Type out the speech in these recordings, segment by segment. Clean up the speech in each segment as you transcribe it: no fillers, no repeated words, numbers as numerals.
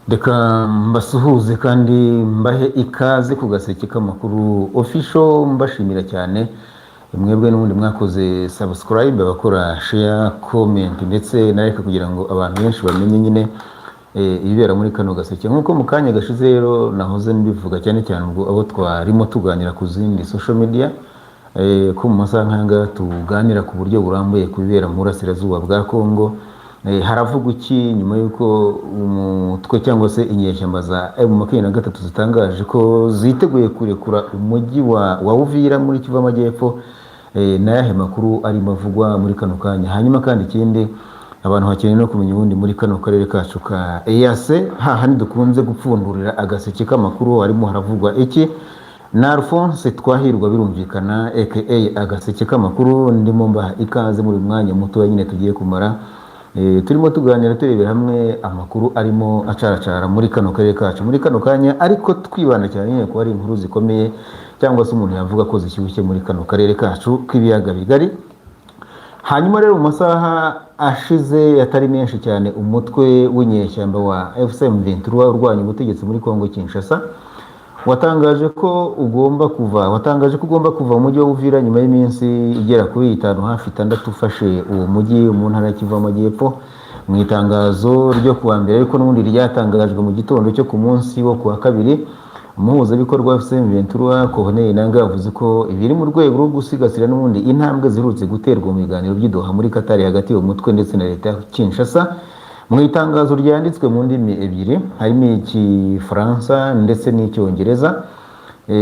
Reka mbasuhuze kandi mbahe ikaze ku gaseke k'amakuru official, mbashimira cyane mwebwe n'ubundi mwakoze subscribe, abakora share, comment ndetse na like kugira ngo abantu benshi bamenye nyine ibibera muri kano gaseke. Nk'uko mu kanya gashize rero nahoze mbivuga cyane cyane ubwo abo twarimo tuganira ku zindi social media, ko mu masaha nk'anga tuganira ku buryo burambuye ku bibera mu burasirazuba bwa Kongo. Haravuga iki nyuma y'uko umutwe cyangwa se inyeshyamba za M23 zitangaje ko ziteguye kurekura umujyi wa Uvira muri Kivu Amajyepfo, n'ayahe makuru arimo avugwa muri kano kanya. Hanyuma kandi ikindi abantu hakeneye no kumenya ubundi muri kano karere kacu ka EAC, hahandi dukunze gupfundurira agaseke k'amakuru harimo haravugwa iki. Na Alphonse Twahirwa birumvikana aka agaseke k'amakuru, ndimo mbaha ikaze muri mwanya muto nyine tugiye kumara. Turimo tuganira turebera hamwe amakuru arimo acaracara muri kano karere kacu muri kano kanya, ariko twibanda cyane ko hari inkuru zikomeye cyangwa se umuntu yavuga ko zishyushye muri kano karere kacu k'ibiyaga bigari. Hanyuma rero mu masaha ashize atari menshi cyane, umutwe w'inyeshyamba wa FCM23 urwanya ubutegetsi muri Kongo Kinshasa watangaje ko ugomba kuva mu mujyi wa Uvira nyuma y'iminsi igera kuri 5 hafi 6 ufashe uwo mujyi mu ntara ya Kivu Amajyepfo. Mu itangazo ryo kuwa mbere ariko n'ubundi ryatangajwe mu gitondo cyo ku munsi wo kuwa kabiri, umuhuzabikorwa wa FCM23 Corneille Nangaa yavuze ko ibiri mu rwego rwo gusigasira n'ubundi intambwe zirutse guterwa mu biganiro by'Idoha muri Qatar hagati y'uwo mutwe ndetse na leta ya Kinshasa. Mu itangazo ryanditswe mu ndimi ebyiri, harimo Igifaransa ndetse n'Icyongereza.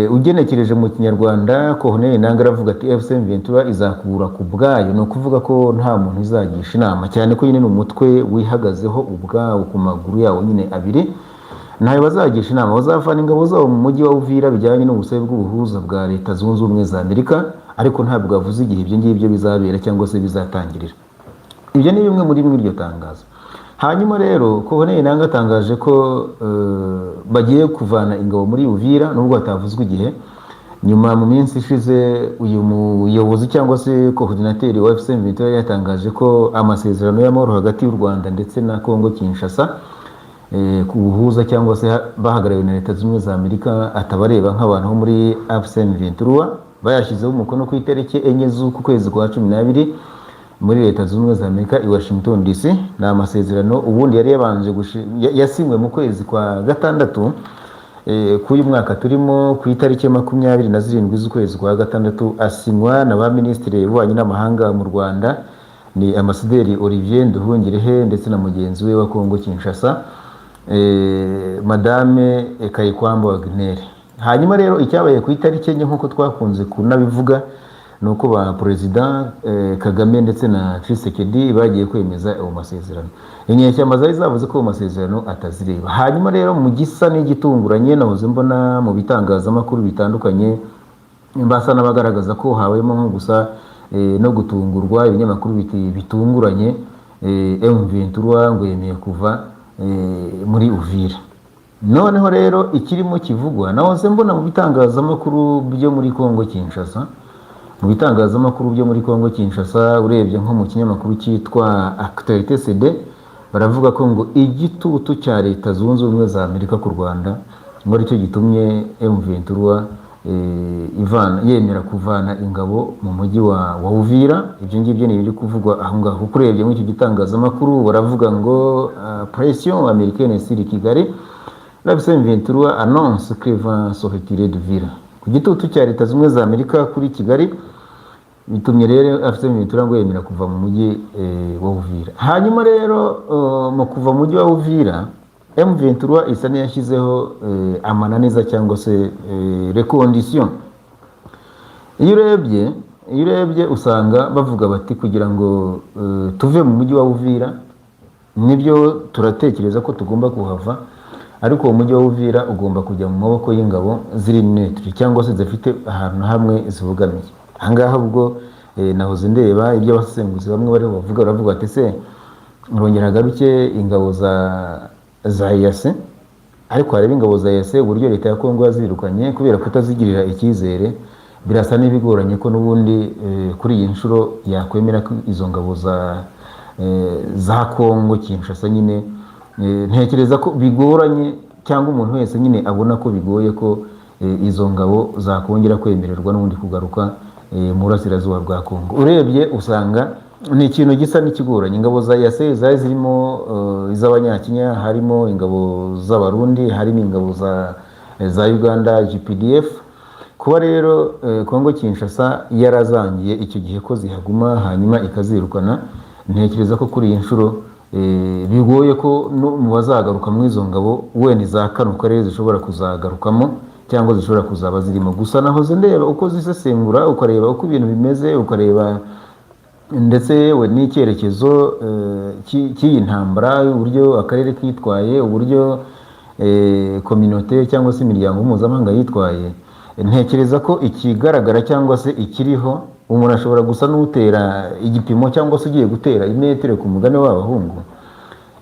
Ugenekereje mu Kinyarwanda, Corneille Nangaa aravuga ati FCM23 izakura ku bwayo, no kuvuga ko nta muntu izagisha inama, cyane ko nyine n'umutwe wihagazeho ubwawo ku maguru yawo nyine abiri. Ntayo bazagisha inama, bazavana ingabo zabo mu mujyi wa Uvira bijyanye n'ubusabe bw'ubuhuza bwa Leta Zunze Ubumwe za Amerika, ariko ntabwo avuze igihe ibyo ngibyo bizabera cyangwa se bizatangirira. Ibyo ni bimwe muri iryo tangazo. Hanyuma rero Corneille Nangaa atangaje ko bagiye kuvana ingabo muri Uvira nubwo hatavuzwe igihe. Nyuma mu minsi ishize uyu muyobozi cyangwa se coordinateur wa FCM23 yatangaje ko amasezerano y'amahoro hagati y'u Rwanda ndetse na Kongo Kinshasa ku buhuza cyangwa se bahagarariwe na Leta Zunze za Amerika atabareba nk'abantu bo muri FCM23, bayashyizeho umukono ku itariki 4 z'uku kwezi kwa 12 muri Leta Zunze za Amerika i Washington DC. Na amasezerano ubundi yari yabanje yasinywe mu kwezi kwa gatandatu k'uyu mwaka turimo ku itariki 27 z'ukwezi kwa gatandatu, asinywa na ba ministre b'ububanyi n'amahanga mu Rwanda, ni Ambasaderi Olivier Nduhungirehe ndetse na mugenzi we wa Kongo Kinshasa Madame Kayikwamba Wagner. Hanyuma rero icyabaye ku itariki enye nk'uko twakunze kunabivuga nuko ba President Kagame ndetse na Tshisekedi bagiye kwemeza ayo masezerano. Inyeshyamba zari zavuze ko ayo masezerano atazireba. Hanyuma rero mu gisa n'igitunguranye nahoze mbona mu bitangazamakuru bitandukanye mbasa n'abagaragaza ko habayemo nko gusa no gutungurwa, ibinyamakuru bitunguranye M23 ngo yemeye kuva muri Uvira. Noneho rero ikirimo kivugwa nahoze mbona mu bitangazamakuru byo muri Kongo Kinshasa, urebye nko mu kinyamakuru cyitwa Actualité CD, baravuga ko ngo igitutu cya Leta Zunze Ubumwe za Amerika ku Rwanda ngo aricyo gitumye M23 yemera kuvana ingabo mu mujyi wa Uvira. Ibyo ngibyo ni biri kuvugwa aho ngaho. Kuko urebye muri icyo gitangazamakuru baravuga ngo pression américaine sur Kigali, la FCM23 annonce que va se retirer d'Uvira. Ku gitutu cya Leta Zunze Ubumwe za Amerika kuri Kigali bitumye rero FCM23 ngo yemera kuva mu mujyi wa Uvira. Hanyuma rero mu kuva mu mujyi wa Uvira, M23 isa n'iyashyizeho amananiza cyangwa se recondition. Iyo urebye usanga bavuga bati kugira ngo tuve mu mujyi wa Uvira, nibyo turatekereza ko tugomba kuhava, ariko uwo mujyi wa Uvira ugomba kujya mu maboko y'ingabo ziri neutre cyangwa se zifite ahantu hamwe zivugamiye. Ahangaha ubwo nahoze ndeba ibyo abasenguzi bamwe baravuga ati se urongera garuke ingabo za EAC, ariko hareba ingabo za EAC uburyo Leta ya Kongo yazirukanye kubera kutazigirira icyizere, birasa n'ibigoranye ko n'ubundi kuri iyi nshuro yakwemera ko izo ngabo za Kongo Kinshasa nyine ntekereza ko bigoranye cyangwa umuntu wese nyine abona ko bigoye ko izo ngabo zakongera kwemererwa n'ubundi kugaruka mu burasirazuba bwa Kongo. Urebye usanga ni ikintu gisa n'ikigoranye. Ingabo za EAC zari zirimo iz'abanyakenya, harimo ingabo z'abarundi, harimo ingabo za Uganda GPDF. Kuba rero Kongo Kinshasa yarazangiye icyo gihe ko zihaguma hanyuma ikazirukana, ntekereza ko kuri iyi nshuro bigoye ko mu bazagaruka mu izo ngabo wenda za kano karere zishobora kuzagarukamo cyangwa zishobora kuzaba zirimo. Gusa nahoze ndeba uko zisesengura, ukareba uko ibintu bimeze, ukareba ndetse yewe n'icyerekezo cy'iyi ntambara, uburyo akarere kitwaye, uburyo kominote cyangwa se imiryango mpuzamahanga yitwaye. Ntekereza ko ikigaragara cyangwa se ikiriho, umuntu ashobora gusa n'utera igipimo cyangwa se ugiye gutera imetero ku mugane w'abahungu.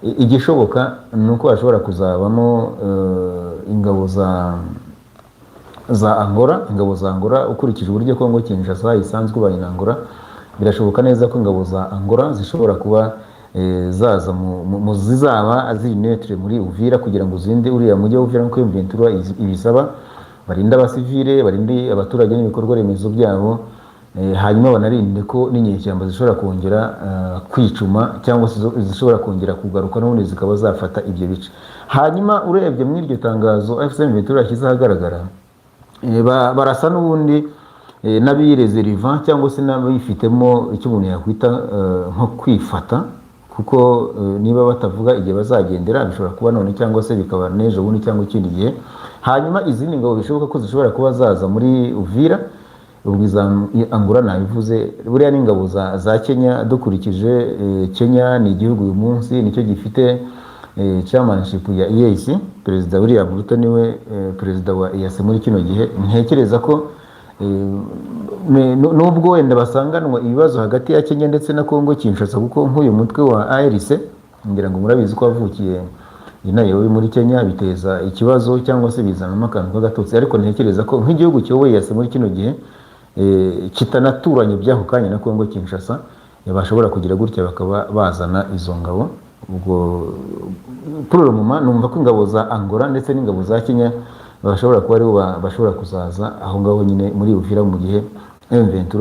Igishoboka ni uko hashobora kuzabamo ingabo za Angola, ingabo za Angola. Ukurikije uburyo Kongo Kinshasa isanzwe ubaye na Angola, birashoboka neza ko ingabo za Angola zishobora kuba zaza mu zizaba ziri netre muri Uvira kugira ngo zinde uriya mujyi wa Uvira nk'uko M23 ibisaba, barinde abasivile, barinde abaturage n'ibikorwa remezo byabo, hanyuma banarinde ko n'inyeshyamba zishobora kongera kwicuma cyangwa se zishobora kongera kugaruka n'ubundi zikaba zafata ibyo bice. Hanyuma urebye muri iryo tangazo M23 yashyize ahagaragara, barasa n'ubundi n'abirezeriva cyangwa se n'abifitemo icyo umuntu yakwita nko kwifata, kuko niba batavuga igihe bazagendera bishobora kuba none cyangwa se bikaba n'ejo bundi cyangwa ikindi gihe. Hanyuma izindi ngabo bishoboka ko zishobora kuba zaza muri Uvira, ubwo Angola nabivuze, buriya n'ingabo za Kenya. Dukurikije Kenya ni igihugu uyu munsi nicyo gifite chairmanship ya EAC, Perezida William Ruto niwe perezida wa EAC muri kino gihe. Ntekereza ko nubwo wenda basanganwa ibibazo hagati ya Kenya ndetse na Kongo Kinshasa, kuko nk'uyu mutwe wa ARC ngira ngo murabizi ko wavukiye Nairobi muri Kenya, biteza ikibazo cyangwa se bizanamo akantu k'agatotsi. Ariko ntekereza ko nk'igihugu kiyoboye EAC muri kino gihe kitanaturanye by'ako kanya na Kongo Kinshasa, bashobora kugira gutya bakaba bazana izo ngabo. Ubwo kuri uyu moment numva ko ingabo za Angola ndetse n'ingabo za Kenya bashobora kuba aribo bashobora kuzaza aho ngaho nyine muri Uvira mu gihe M23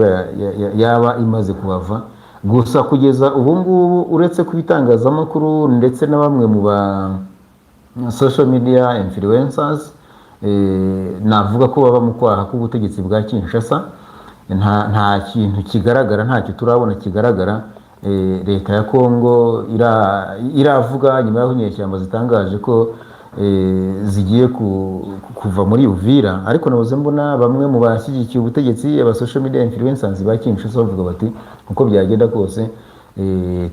yaba imaze kuhava. Gusa kugeza ubu ngubu uretse ku bitangazamakuru ndetse na bamwe mu ba social media influencers, navuga ko baba mu kwaha k'ubutegetsi bwa Kinshasa, nta kintu kigaragara, ntacyo turabona kigaragara leta ya Kongo iravuga nyuma y'aho inyeshyamba zitangaje ko zigiye kuva muri Uvira. Ariko nabuze mbona bamwe mu bashyigikiye ubutegetsi, aba social media influencers ba Kinshasa, bavuga bati uko byagenda kose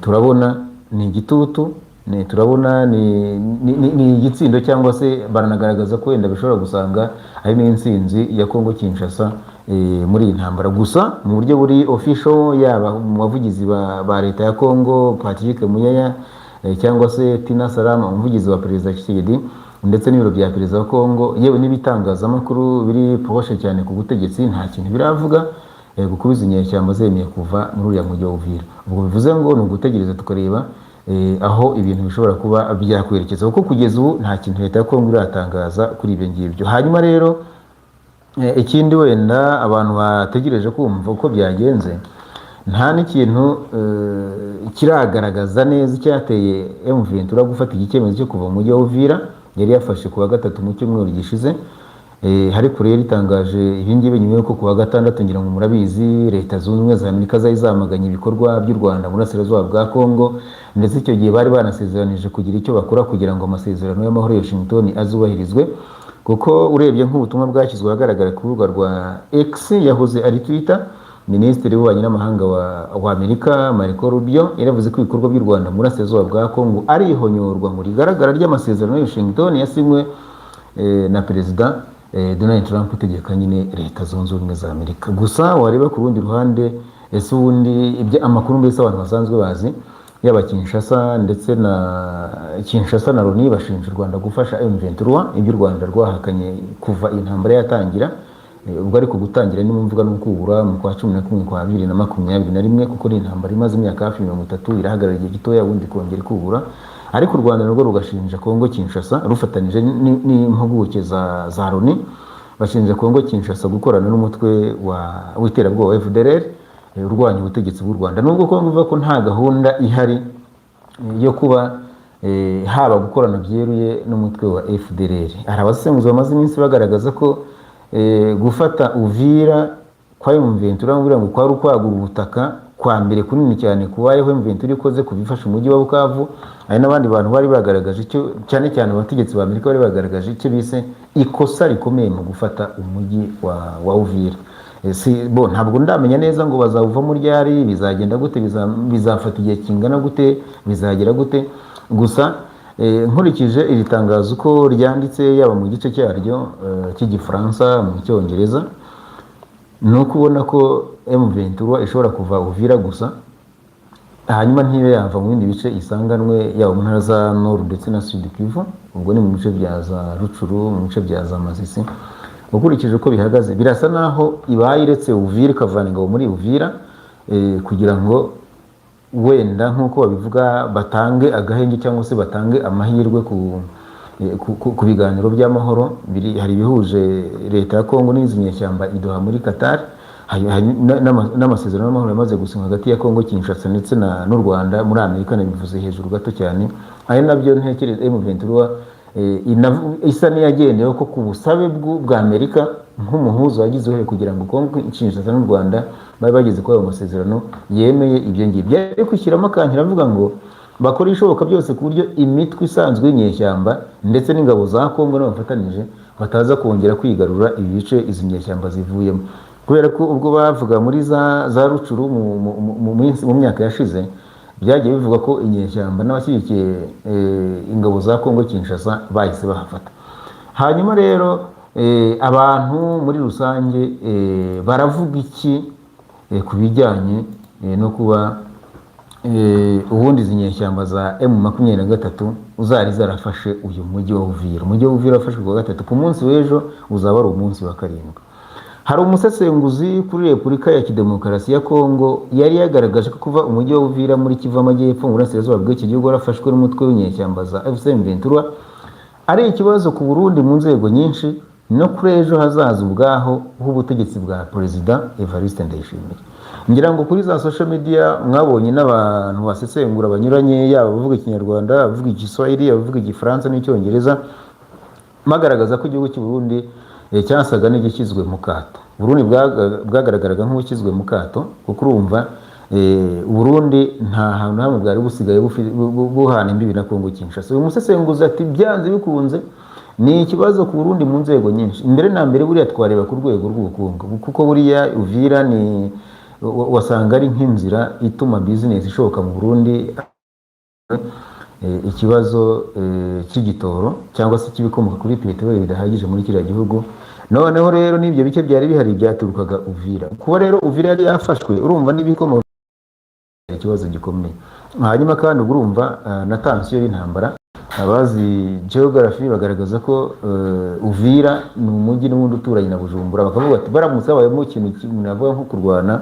turabona ni igitutu, turabona ni igitsindo, cyangwa se baranagaragaza ko wenda bishobora gusanga ari n'intsinzi ya Kongo Kinshasa muri iyi ntambara. Gusa mu buryo buri official, yaba mu bavugizi ba leta ya Kongo Patrick Muyaya cyangwa se Tina Salama umuvugizi wa Perezida Tshisekedi, ndetse n'ibiro bya Perezida wa Kongo, yewe n'ibitangazamakuru biri poroshe cyane ku butegetsi, nta kintu biravuga gukubiza inyeshyamba zemeye kuva muri uriya mujyi wa Uvira. Ubwo bivuze ngo ni ugutegereza tukareba aho ibintu bishobora kuba byakwerekeza, kuko kugeza ubu nta kintu leta ya Kongo iratangaza kuri ibyo ngibyo. Hanyuma rero ikindi wenda abantu bategereje kumva uko byagenze, nta n'ikintu kiragaragaza neza icyateye M23 gufata icyemezo cyo kuva mu mujyi wa Uvira. Yari yafashe kuwa gatatu mu cyumweru gishize, ariko rero itangaje ibingibi nyuma y'uko kuwa gatandatu, ngira ngo murabizi, Leta Zunze Ubumwe za Amerika zari zamaganye ibikorwa by'u Rwanda mu burasirazuba bwa Kongo, ndetse icyo gihe bari banasezeranije kugira icyo bakora kugira ngo amasezerano y'amahoro ya Washington azubahirizwe. Kuko urebye nk'ubutumwa bwashyizwe ahagaragara ku rubuga rwa X, yahoze ari Twitter, Minisitiri w'Ububanyi n'Amahanga wa Amerika Marco Rubio yaravuze ko ibikorwa by'u Rwanda mu burasirazuba bwa Kongo ari ihonyorwa mu rigaragara ry'amasezerano ya Washington yasinywe na Perezida Donald Trump utegeka nyine Leta Zunze Ubumwe za Amerika. Gusa wareba ku rundi ruhande, ese ubundi ibyo amakuru mbese abantu basanzwe bazi, yaba Kinshasa ndetse na Loni bashinja u Rwanda gufasha M23, ibyo u Rwanda rwahakanye kuva intambara yatangira. Ubwo ariko gutangira ni mvuga no kubura mu kwa 11 kwa 2021, kuko ni intambara imaze imyaka hafi 30 irahagarara igihe gitoya ubundi kongera kubura. ariko u Rwanda narwo rugashinja Kongo Kinshasa rufatanije n'impuguke za Loni, bashinja Kongo Kinshasa gukorana n'umutwe w'iterabwoba FDLR urwanya ubutegetsi bw'u Rwanda, nubwo Kongo ivuga ko nta gahunda ihari yo kuba haba gukorana byeruye n'umutwe wa FDLR. Hari abasesenguzi bamaze iminsi bagaragaza ko gufata Uvira kwa M23 ngo kwari ukwagura ubutaka kwa mbere kunini cyane kubayeho M23 ikoze kubifasha umujyi wa Bukavu. Hari n'abandi bantu bari bagaragaje icyo cyane cyane abategetsi ba Amerika bari bagaragaje icyo bise ikosa rikomeye mu gufata umujyi wa Uvira. Ntabwo ndamenya neza ngo bazawuva muri ryari, bizagenda gute, bizafata igihe kingana gute, bizagera gute. Gusa nkurikije iri tangazo uko ryanditse yaba mu gice cyaryo cy'igifaransa mu cyongereza, ni ukubona ko M23 ishobora kuva Uvira gusa, hanyuma ntibe yava mu bindi bice isanganwe yaba mu ntara za Nord ndetse na Sud Kivu, ubwo ni mu bice bya za Rucuru, mu bice bya za Masisi. Ukurikije uko bihagaze birasa naho ibaye iretse Uvira ikavana ingabo muri Uvira kugira ngo wenda nk'uko babivuga batange agahenge cyangwa se batange amahirwe ku biganiro by'amahoro. Hari ibihuje leta ya Kongo n'izi nyeshyamba idoha muri Qatar, n'amasezerano y'amahoro yamaze gusinywa hagati ya Kongo Kinshasa ndetse n'u Rwanda muri Amerika, nabivuze hejuru gato cyane. Ari nabyo ntekereza M23 isa n'iyagendeyeho ko ku busabe bwa Amerika nk'umuhuza wagize uruhare kugira ngo Kongo Kinshasa n'u Rwanda bari bageze kuri ayo masezerano yemeye ibyo ngibyo, ari kwishyiramo akankira avuga ngo bakora ishoboka byose ku buryo imitwe isanzwe y'inyeshyamba ndetse n'ingabo za Kongo n'abafatanije bataza kongera kwigarura ibi bice izi nyeshyamba zivuyemo, kubera ko ubwo bavuga muri za Rucuru mu myaka yashize byagiye bivuga ko inyeshyamba n'abashyigikiye ingabo za Kongo Kinshasa bahise bahafata. Hanyuma rero abantu muri rusange baravuga iki ku bijyanye no kuba ubundi izi nyeshyamba za M23 uzari zarafashe uyu mujyi wa Uvira. Umujyi wa Uvira wafashwe ku wa gatatu, ku munsi w'ejo uzaba ari umunsi wa karindwi. Hari umusesenguzi kuri Repubulika ya Kidemokarasi ya Kongo yari yagaragaje ko kuva umujyi wa Uvira muri Kivu Amajyepfo mu burasirazuba bw'iki gihugu warafashwe n'umutwe w'inyeshyamba za M23 ari ikibazo ku Burundi mu nzego nyinshi no kuri ejo hazaza ubwaho h'ubutegetsi bwa Perezida Evariste Ndayishimiye. Ngira ngo kuri za social media mwabonye n'abantu basesengura banyuranye, yaba bavuga Ikinyarwanda, bavuga Igiswahili, bavuga Igifaransa n'Icyongereza, magaragaza ko igihugu cy'u Burundi cyasaga n'igishyizwe mu kato. Burundi bwagaragaraga nk'ubushyizwe mu kato, kuko urumva Burundi nta hantu hamwe bwari busigaye buhana imbibi na Kongo Kinshasa. Uyu musesenguzi ati byanze bikunze ni ikibazo ku Burundi mu nzego nyinshi. Mbere na mbere buriya twareba ku rwego rw'ubukungu, kuko buriya Uvira ni wasanga ari nk'inzira ituma business ishoboka mu Burundi. Ikibazo cy'igitoro cyangwa se kibikomoka kuri peteroli bidahagije muri kiriya gihugu. Noneho rero n'ibyo bice byari bihari byaturukaga Uvira. Kuba rero Uvira yari yafashwe, urumva n'ibikomoka ikibazo gikomeye. Hanyuma kandi urumva na tension y'intambara. Abazi geography bagaragaza ko Uvira ni umujyi n'ubundi uturanye na Bujumbura, bakavuga ati baramutse habayemo ikintu navuga nko kurwana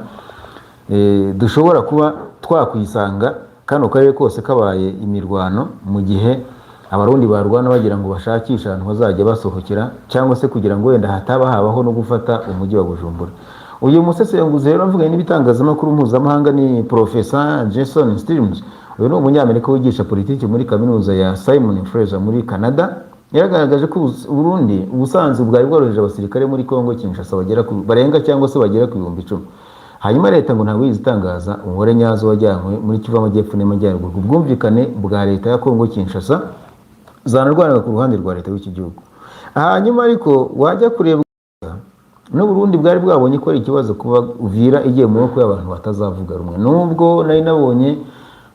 dushobora kuba twakwisanga kano karere kose kabaye imirwano, mu gihe abarundi barwana bagira ngo bashakisha ahantu bazajya basohokera, cyangwa se kugira ngo wenda hataba habaho no gufata umujyi wa Bujumbura. Uyu musesenguzi rero avuga n'ibitangazamakuru mpuzamahanga ni Professor Jason Stilms. Uyu ni umunyamerika wigisha politiki muri kaminuza ya Simon Fraser muri Canada. Yaragaragaje ko Burundi ubusanzwe bwari bworoheje abasirikare muri Kongo Kinshasa barenga cyangwa se bagera ku 10,000. Hanyuma leta ngo ntabwo izitangaza umubare nyazo wajyanywe muri Kivu Amajyepfo n'Amajyaruguru. Ubwumvikane bwa leta ya Kongo Kinshasa zanarwanaga ku ruhande rwa leta y'iki gihugu. Hanyuma ariko wajya kureba no Burundi bwari bwabonye ko ari ikibazo kuba Uvira igiye mu maboko y'abantu batazavuga rumwe. Nubwo nari nabonye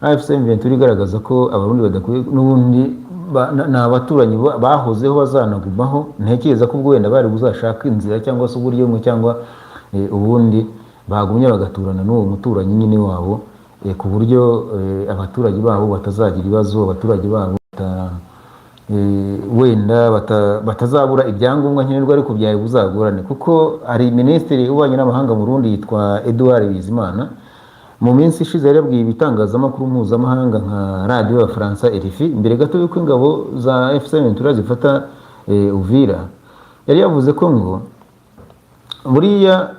AFC M23 igaragaza ko abarundi badakwiye n'ubundi n'abaturanyi bahozeho bazanagumaho, ntekereza ko ubwo wenda bari buzashaka inzira cyangwa se uburyo bumwe cyangwa ubundi bagumye bagaturana n'uwo muturanyi nyine wabo, ku buryo abaturage babo batazagira ibibazo, abaturage babo wenda batazabura ibyangombwa nkenerwa, ariko byari buzagorane kuko hari minisitiri ubanye n'amahanga mu Burundi yitwa Edouard Bizimana. mu minsi ishize yari yabwiye ibitangazamakuru mpuzamahanga nka radiyo ya Faransa RFI mbere gato y'uko ingabo za FC23 zifata Uvira, yari yavuze ko ngo buriya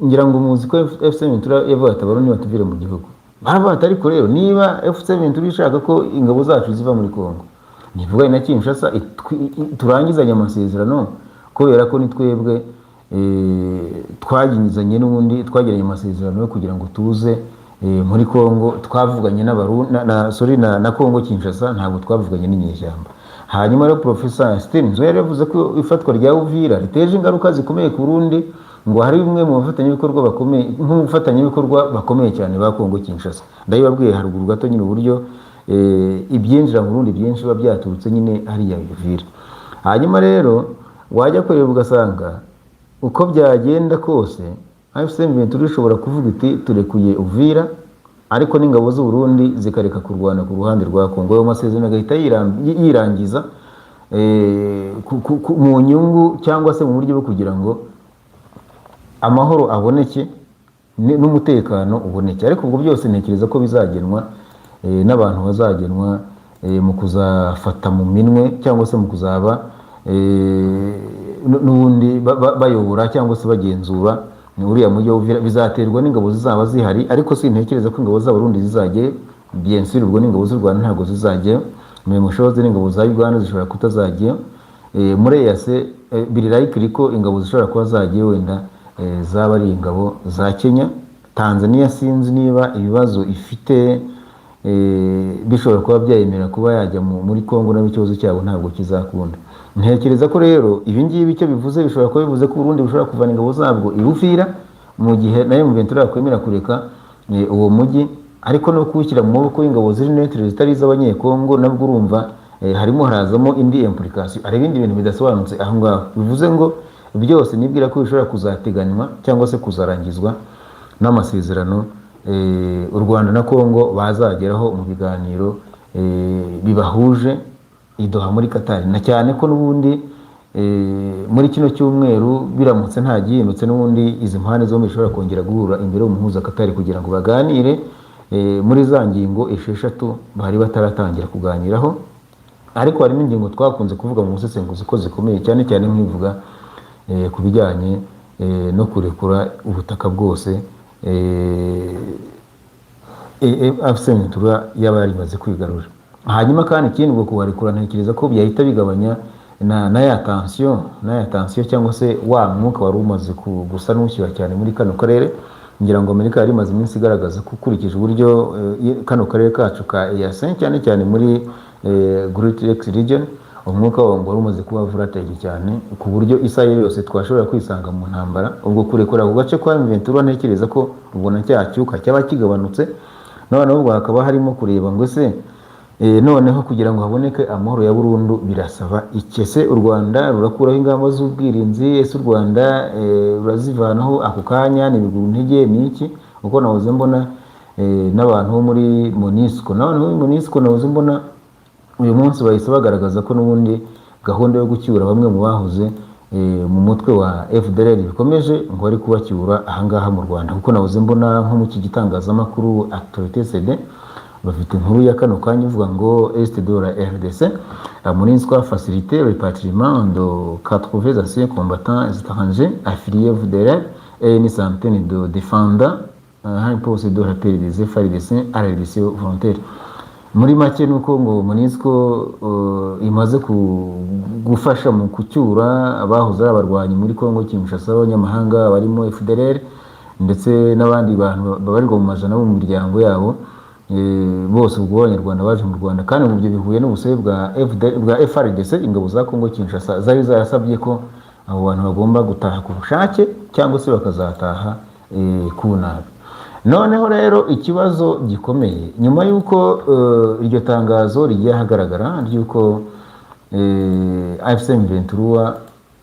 ngira ngo muzi ko FC23 yavuye ati abarundi batuvire mu gihugu, baravuga ati ariko rero niba FC23 ishaka ko ingabo zacu ziva muri Kongo, nivuga na Kinshasa turangizanye amasezerano, kubera ko ni twebwe twaginyizanye n'ubundi twagiranye amasezerano yo kugira ngo tuze muri Kongo, twavuganye n'abarundi na Kongo Kinshasa, ntabwo twavuganye n'inyeshyamba. Hanyuma rero Professor Stevens yari yavuze ko ifatwa rya Uvira riteje ingaruka zikomeye ku Burundi, ngo hari bimwe mu bafatanyabikorwa bakomeye nk'umufatanyabikorwa bakomeye cyane ba Kongo Kinshasa. Ndabibabwiye haruguru gato nyine uburyo ibyinjira mu Burundi byinshi biba byaturutse nyine hariya Uvira. Hanyuma rero wajya kureba ugasanga uko byagenda kose AFC/M23 ishobora kuvuga iti turekuye Uvira, ariko n'ingabo z'u Burundi zikareka kurwana ku ruhande rwa Kongo. Ayo masezerano agahita yirangiza mu nyungu cyangwa se mu buryo bwo kugira ngo amahoro aboneke n'umutekano uboneke. Ariko ubwo byose ntekereza ko bizagenwa n'abantu bazagenwa mu kuzafata mu minwe cyangwa se mu kuzaba n'ubundi bayobora cyangwa se bagenzura uriya mujyi wa Uvira. Bizaterwa n'ingabo zizaba zihari, ariko sintekereza ko ingabo z'abarundi zizajye, bien sûr ubwo n'ingabo z'u Rwanda ntabwo zizajye, mushoboze n'ingabo za Uganda zishobora kutazajye, muri EAC biri likely ko ingabo zishobora kuba zagiye, wenda zaba ari ingabo za Kenya. Tanzania sinzi niba ibibazo ifite bishobora kuba byayemera kuba yajya muri Kongo, na ikibazo cyabo ntabwo kizakunda. Ntekereza ko rero ibi ngibi icyo bivuze bishobora kuba bivuze ko Burundi bushobora kuvana ingabo zabwo i Uvira, mu gihe nayo M23 yakwemera kureka uwo mujyi, ariko no kuwushyira mu maboko y'ingabo ziri neutre zitari iz'abanyekongo, nabwo urumva harimo harazamo indi implication, ari ibindi bintu bidasobanutse aho ngaho. Bivuze ngo byose nibwira ko bishobora kuzateganywa cyangwa se kuzarangizwa n'amasezerano u Rwanda na Kongo bazageraho mu biganiro bibahuje idoha muri Qatar, na cyane ko n'ubundi muri kino cyumweru biramutse nta gihindutse n'ubundi izi mpande zombi zishobora kongera guhura imbere y'umuhuza Qatar kugira ngo baganire muri za ngingo 6 bari bataratangira kuganiraho. Ariko hari n'ingingo twakunze kuvuga mu musesenguzi ko zikomeye cyane cyane nk'ivuga ku bijyanye no kurekura ubutaka bwose AFC/M23 yaba yarimaze kwigarura. Hanyuma kandi ikindi ngo kubarekura ntekereza ko byahita bigabanya na ya tension cyangwa se wa mwuka wari umaze gusa n'ushyira cyane muri kano karere. Ngira ngo Amerika yari imaze iminsi igaragaza ko ukurikije uburyo kano karere kacu ka EAC cyane cyane muri Great Lakes region, umwuka wawo wari umaze kuba volatile cyane ku buryo Israel yose twashobora kwisanga mu ntambara. Ubwo kurekura ku gace kwa M23 ntekereza ko ubona cyacyuka cyaba kigabanutse, noneho ubwo hakaba harimo kureba ngo se noneho kugira ngo haboneke amahoro ya burundu birasaba iki? Ese u Rwanda rurakuraho ingamba z'ubwirinzi? Ese u Rwanda rurazivanaho ako kanya? Ni biguru ntege ni iki? Uko nahoze mbona n'abantu bo muri MONUSCO nahoze mbona uyu munsi bahise bagaragaza ko n'ubundi gahunda yo gucyura bamwe mu bahoze mu mutwe wa FDLR bikomeje ngo ari kubacyura ahangaha mu Rwanda. Kuko nahoze mbona nko mu iki gitangazamakuru Actualité CD bafite inkuru ya kano kanya ivuga ngo Est de la RDC MONUSCO a facilité le rapatriement de 80 anciens combattants étrangers affiliés FDLR et une centaine de défendants en procédure de rappel des FARDC à la RDC volontaire. Muri make nuko ngo MONUSCO imaze gufasha mu kucyura abahoze ari abarwanyi muri Kongo Kinshasa b'abanyamahanga barimo FDLR ndetse n'abandi bantu babarirwa mu majana bo mu miryango yabo bose ubwo abanyarwanda baje mu Rwanda. Kandi mu byo bihuye n'ubusabe bwa FARDC, ingabo za Kongo Kinshasa zari zarasabye ko abo bantu bagomba gutaha ku bushake cyangwa se bakazataha ku nabi. Noneho rero ikibazo gikomeye nyuma y'uko iryo tangazo rigiye hagaragara ry'uko AFC/M23